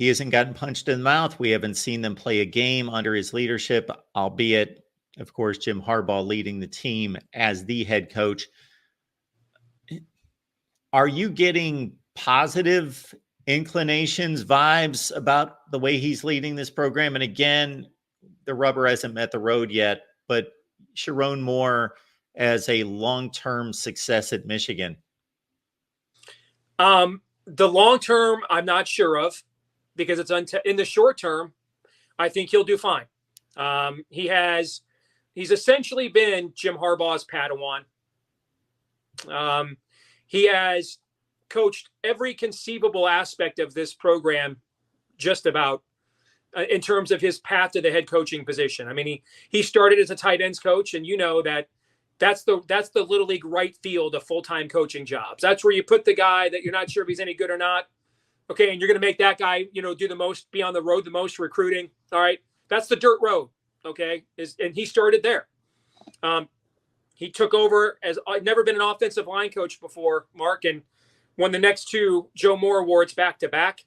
he hasn't gotten punched in the mouth. We haven't seen them play a game under his leadership, albeit, of course, Jim Harbaugh leading the team as the head coach. Are you getting positive inclinations, vibes about the way he's leading this program? And again, the rubber hasn't met the road yet, but Sherrone Moore as a long-term success at Michigan? The long-term, I'm not sure of, because it's in the short term, I think he'll do fine. He's essentially been Jim Harbaugh's Padawan. He has coached every conceivable aspect of this program, just about, in terms of his path to the head coaching position. I mean, he started as a tight ends coach, and you know that's the Little League right field of full-time coaching jobs. That's where you put the guy that you're not sure if he's any good or not. Okay, and you're going to make that guy, do the most, be on the road the most recruiting. All right, that's the dirt road. Okay, and he started there. He took over as I'd never been an offensive line coach before, Mark, and won the next 2 Joe Moore Awards back to back.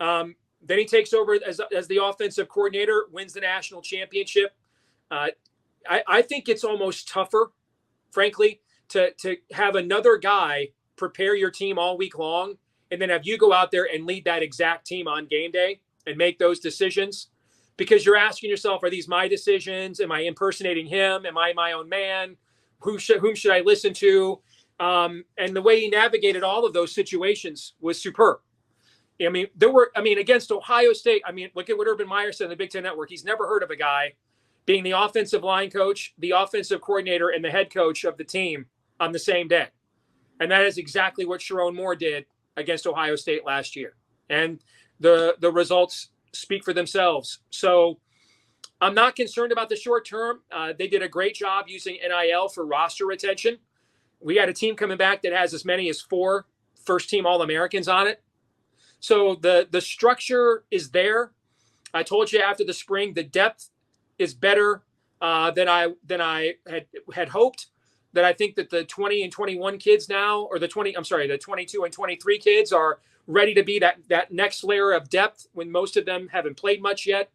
Then he takes over as the offensive coordinator, wins the national championship. I think it's almost tougher, frankly, to have another guy prepare your team all week long and then have you go out there and lead that exact team on game day and make those decisions, because you're asking yourself, are these my decisions? Am I impersonating him? Am I my own man? Whom should I listen to? And the way he navigated all of those situations was superb. I mean, against Ohio State, look at what Urban Meyer said in the Big Ten Network. He's never heard of a guy being the offensive line coach, the offensive coordinator, and the head coach of the team on the same day. And that is exactly what Sherrone Moore did against Ohio State last year. And the results speak for themselves. So I'm not concerned about the short term. They did a great job using NIL for roster retention. We got a team coming back that has as many as 4 first-team All-Americans on it. So the structure is there. I told you after the spring, the depth is better than I had hoped. That I think that the 20 and 21 kids now, or the 22 and 23 kids are ready to be that next layer of depth when most of them haven't played much yet.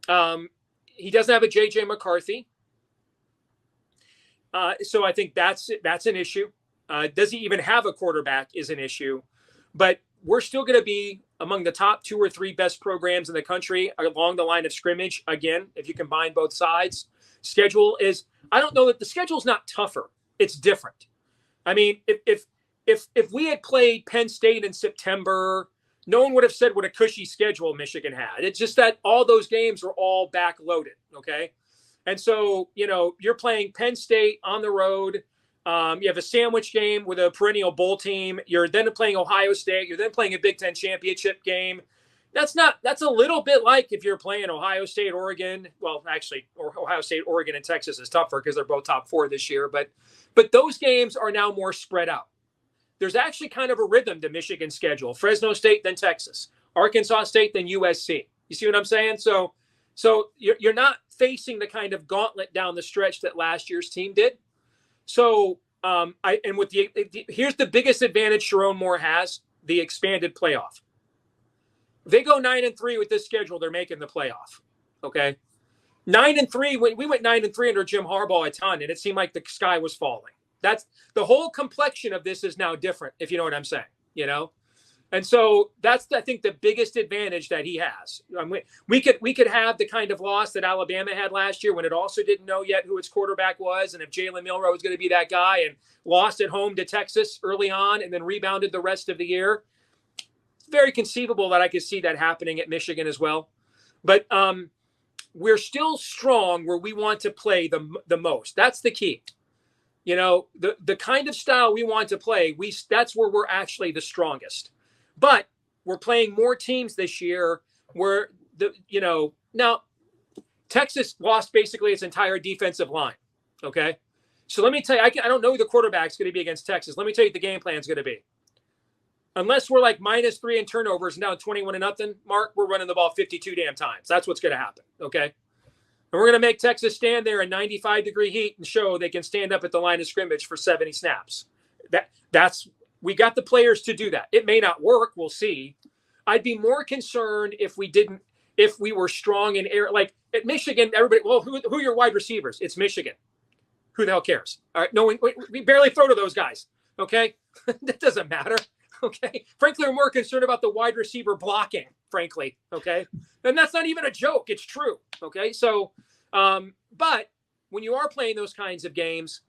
He doesn't have a J.J. McCarthy. So I think that's an issue. Does he even have a quarterback is an issue. But we're still going to be among the top 2 or 3 best programs in the country along the line of scrimmage. Again, if you combine both sides, I don't know that the schedule's not tougher. It's different. I mean, if we had played Penn State in September, no one would have said what a cushy schedule Michigan had. It's just that all those games were all backloaded. Okay. And so, you're playing Penn State on the road. You have a sandwich game with a perennial bowl team. You're then playing Ohio State. You're then playing a Big Ten championship game. That's a little bit like if you're playing Ohio State, Oregon. Well, actually, Ohio State, Oregon, and Texas is tougher because they're both top 4 this year. But those games are now more spread out. There's actually kind of a rhythm to Michigan's schedule. Fresno State, then Texas. Arkansas State, then USC. You see what I'm saying? So you're not facing the kind of gauntlet down the stretch that last year's team did. So here's the biggest advantage Sherrone Moore has: the expanded playoff. If they go 9-3 with this schedule, they're making the playoff. Okay, 9-3. We went 9-3 under Jim Harbaugh a ton, and it seemed like the sky was falling. That's the whole complexion of this is now different, if you know what I'm saying. And so that's, I think, the biggest advantage that he has. We could have the kind of loss that Alabama had last year when it also didn't know yet who its quarterback was, and if Jalen Milroe was going to be that guy, and lost at home to Texas early on and then rebounded the rest of the year. It's very conceivable that I could see that happening at Michigan as well. But we're still strong where we want to play the most. That's the key. The kind of style we want to play, that's where we're actually the strongest. But we're playing more teams this year where now Texas lost basically its entire defensive line. Okay. So let me tell you, I don't know who the quarterback's going to be against Texas. Let me tell you what the game plan is going to be. Unless we're like -3 in turnovers and down 21-0, Mark, we're running the ball 52 damn times. That's what's going to happen. Okay. And we're going to make Texas stand there in 95-degree heat and show they can stand up at the line of scrimmage for 70 snaps. We got the players to do that. It may not work. We'll see. I'd be more concerned if we were strong in air. Like at Michigan, everybody, well, who are your wide receivers? It's Michigan. Who the hell cares? All right, no one, we barely throw to those guys. Okay, that doesn't matter. Okay, frankly, we're more concerned about the wide receiver blocking. Frankly, okay, and that's not even a joke. It's true. Okay, so, but when you are playing those kinds of games,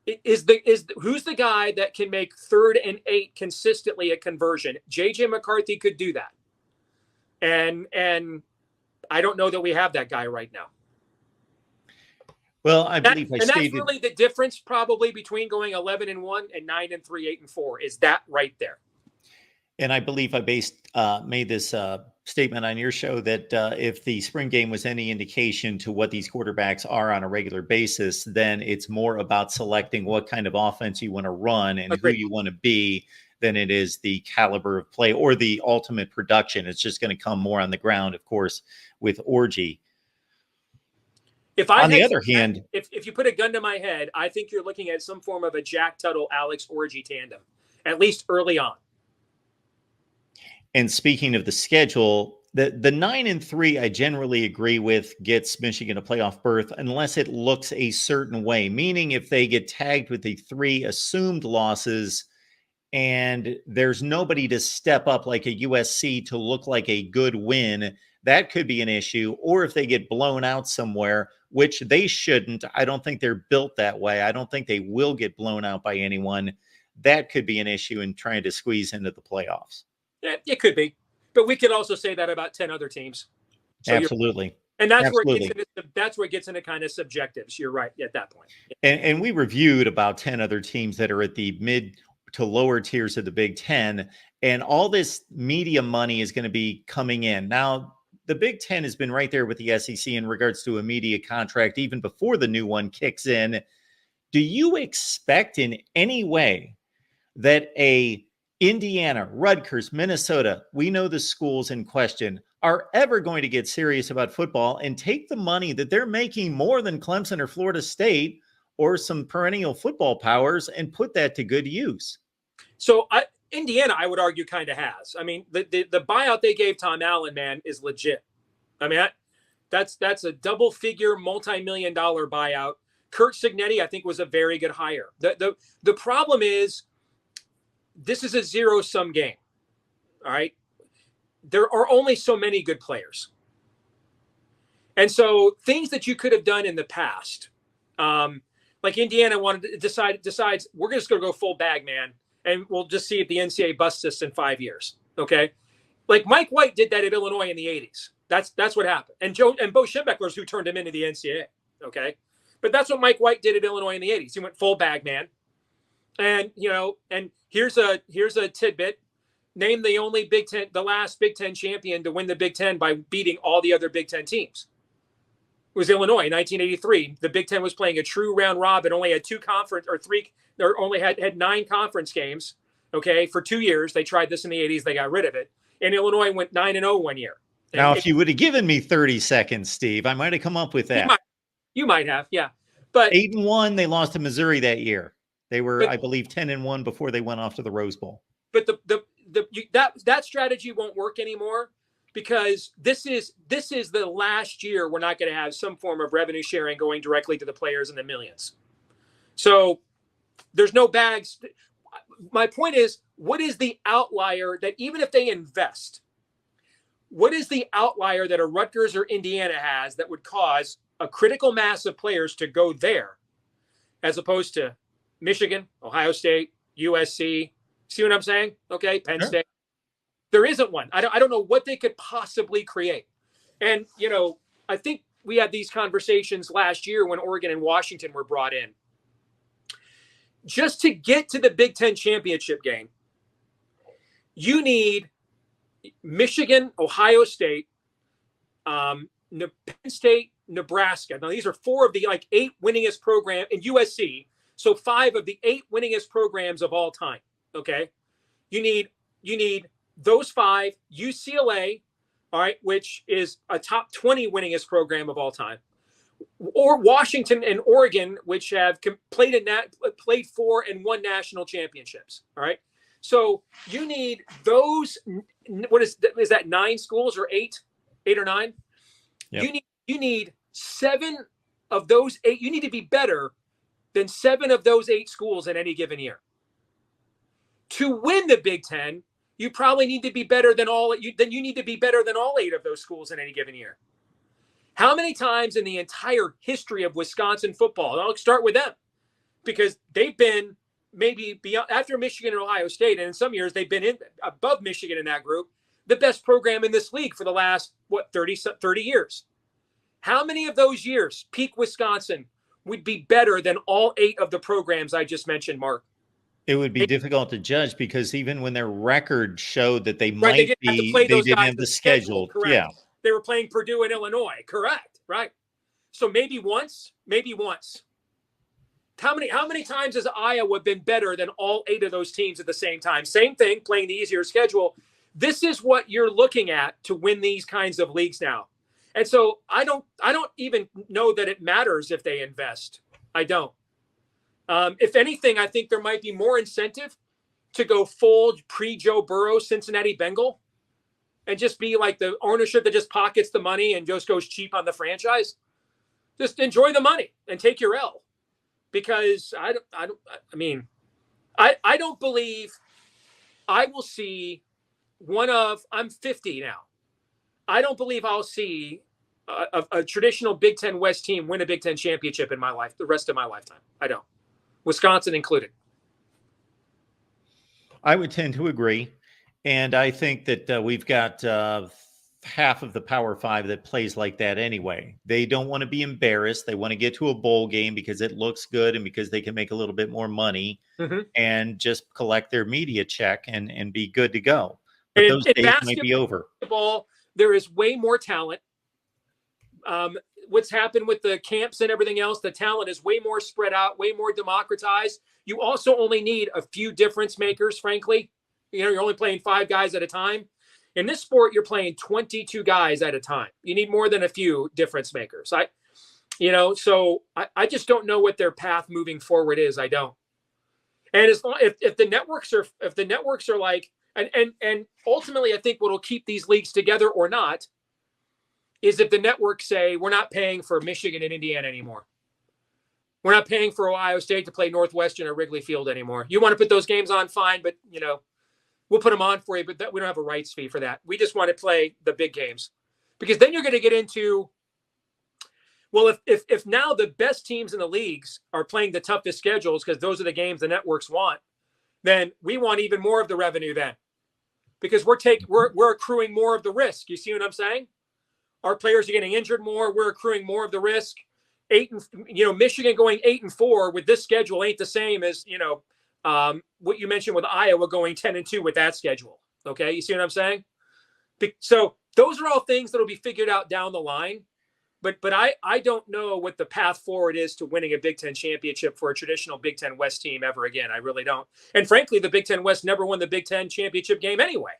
who's the guy that can make 3rd and 8 consistently a conversion? JJ McCarthy could do that, and I don't know that we have that guy right now. Well, I believe that's really the difference probably between going 11-1 and 9-3, 8-4 is that right there. And I believe I made this statement on your show that if the spring game was any indication to what these quarterbacks are on a regular basis, then it's more about selecting what kind of offense you want to run and who you want to be than it is the caliber of play or the ultimate production. It's just going to come more on the ground, of course, with Orgy. On the other hand, if you put a gun to my head, I think you're looking at some form of a Jack Tuttle, Alex Orgy tandem, at least early on. And speaking of the schedule, the 9-3, I generally agree with, gets Michigan a playoff berth unless it looks a certain way. Meaning, if they get tagged with the 3 assumed losses and there's nobody to step up like a USC to look like a good win, that could be an issue. Or if they get blown out somewhere, which they shouldn't. I don't think they're built that way. I don't think they will get blown out by anyone. That could be an issue in trying to squeeze into the playoffs. Yeah, it could be. But we could also say that about 10 other teams. So absolutely. And that's where it gets into kind of subjectives. You're right at that point. And we reviewed about 10 other teams that are at the mid to lower tiers of the Big Ten. And all this media money is going to be coming in. Now, the Big Ten has been right there with the SEC in regards to a media contract, even before the new one kicks in. Do you expect in any way that a Indiana, Rutgers, Minnesota, we know the schools in question, are ever going to get serious about football and take the money that they're making more than Clemson or Florida State or some perennial football powers and put that to good use? So Indiana, I would argue, kind of has. I mean, the buyout they gave Tom Allen, man, is legit. I mean, that's a double-figure, multi-million-dollar buyout. Kurt Signetti, I think, was a very good hire. The problem is this is a zero-sum game, all right? There are only so many good players. And so things that you could have done in the past, like Indiana wanted to decides we're just going to go full bag, man, and we'll just see if the NCAA busts us in 5 years, okay? Like Mike White did that at Illinois in the 80s. That's what happened. And Bo Schembechler's who turned him into the NCAA, okay? But that's what Mike White did at Illinois in the 80s. He went full bag, man. And, and here's a tidbit. Name the last Big Ten champion to win the Big Ten by beating all the other Big Ten teams. It was Illinois in 1983. The Big Ten was playing a true round robin, only had had 9 conference games, okay, for 2 years. They tried this in the 80s. They got rid of it. And Illinois went 9-0 one year. Now, if you would have given me 30 seconds, Steve, I might have come up with that. You might have, yeah. But 8-1, they lost to Missouri that year. They were, I believe, 10-1 before they went off to the Rose Bowl. But that strategy won't work anymore because this is the last year we're not going to have some form of revenue sharing going directly to the players in the millions. So there's no bags. My point is, what is the outlier that even if they invest, what is the outlier that a Rutgers or Indiana has that would cause a critical mass of players to go there as opposed to Michigan, Ohio State, USC? See what I'm saying? Okay, Penn State. There isn't one. I don't know what they could possibly create. And, I think we had these conversations last year when Oregon and Washington were brought in. Just to get to the Big Ten championship game, you need Michigan, Ohio State, Penn State, Nebraska. Now, these are 4 of the 8 winningest programs, and USC. So 5 of the 8 winningest programs of all time. Okay. You need those 5, UCLA, all right, which is a top 20 winningest program of all time, or Washington and Oregon, which have played 4 and won national championships. All right. So you need those what is that 9 schools or 8 or 9? Yep. You need 7 of those 8. You need to be better than 7 of those 8 schools in any given year. To win the Big Ten, you probably need to be better than you need to be better than all 8 of those schools in any given year. How many times in the entire history of Wisconsin football, and I'll start with them, because they've been maybe beyond, after Michigan and Ohio State, and in some years they've been above Michigan in that group, the best program in this league for the last, 30 years. How many of those years, peak Wisconsin, would be better than all 8 of the programs I just mentioned, Mark? It would be difficult to judge because even when their record showed that they Right, might they didn't have to play they those didn't guys have the schedule, schedule. correct. Yeah. They were playing Purdue and Illinois, correct, right? So maybe once. How many times has Iowa been better than all 8 of those teams at the same time? Same thing, playing the easier schedule. This is what you're looking at to win these kinds of leagues now. And so I don't even know that it matters if they invest. I don't. If anything, I think there might be more incentive to go full pre-Joe Burrow Cincinnati Bengal and just be like the ownership that just pockets the money and just goes cheap on the franchise. Just enjoy the money and take your L. Because I don't believe I will see I'm 50 now. I don't believe I'll see a traditional Big Ten West team win a Big Ten championship in my life, the rest of my lifetime. I don't. Wisconsin included. I would tend to agree. And I think that we've got half of the Power 5 that plays like that anyway. They don't want to be embarrassed. They want to get to a bowl game because it looks good and because they can make a little bit more money and just collect their media check and be good to go. But those days might be over. There is way more talent. What's happened with the camps and everything else, the talent is way more spread out, way more democratized. You also only need a few difference makers, frankly. You're only playing 5 guys at a time. In this sport, you're playing 22 guys at a time. You need more than a few difference makers. So I just don't know what their path moving forward is. I don't. And as long if the networks are like, and ultimately, I think what will keep these leagues together or not is if the networks say we're not paying for Michigan and Indiana anymore. We're not paying for Ohio State to play Northwestern or Wrigley Field anymore. You want to put those games on, fine, but we'll put them on for you, but we don't have a rights fee for that. We just want to play the big games. Because then you're going to get into, well, if now the best teams in the leagues are playing the toughest schedules because those are the games the networks want, then we want even more of the revenue then. Because we're accruing more of the risk. You see what I'm saying? Our players are getting injured more. We're accruing more of the risk. Michigan going 8-4 with this schedule ain't the same as, what you mentioned with Iowa going 10-2 with that schedule. Okay. You see what I'm saying? So those are all things that will be figured out down the line. But I don't know what the path forward is to winning a Big Ten championship for a traditional Big Ten West team ever again. I really don't. And frankly, the Big Ten West never won the Big Ten championship game anyway.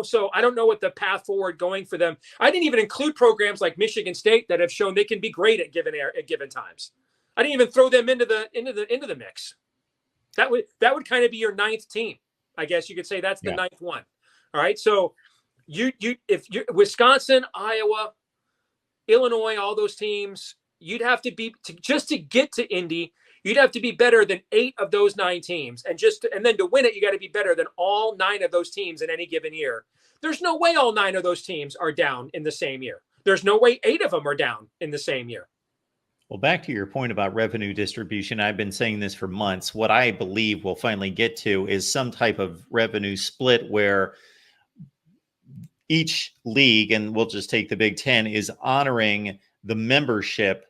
So I don't know what the path forward going for them. I didn't even include programs like Michigan State that have shown they can be great at given times. I didn't even throw them into the mix. That would kind of be your 9th team. I guess you could say that's the 9th one. All right. So if you Wisconsin, Iowa, Illinois, all those teams, you'd have to be just to get to Indy. You'd have to be better than 8 of those 9 teams. And then to win it, you got to be better than all 9 of those teams in any given year. There's no way all 9 of those teams are down in the same year. There's no way 8 of them are down in the same year. Well, back to your point about revenue distribution, I've been saying this for months. What I believe we'll finally get to is some type of revenue split where each league, and we'll just take the Big Ten, is honoring the membership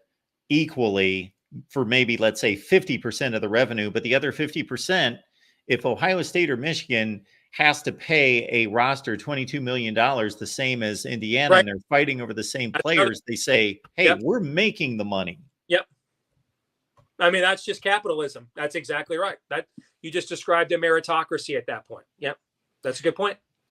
equally for maybe, let's say, 50% of the revenue, but the other 50%, if Ohio State or Michigan has to pay a roster $22 million, the same as Indiana, right, and they're fighting over the same players, they say, hey, we're making the money. Yep. I mean, that's just capitalism. That's exactly right. That you just described a meritocracy at that point. Yep. That's a good point.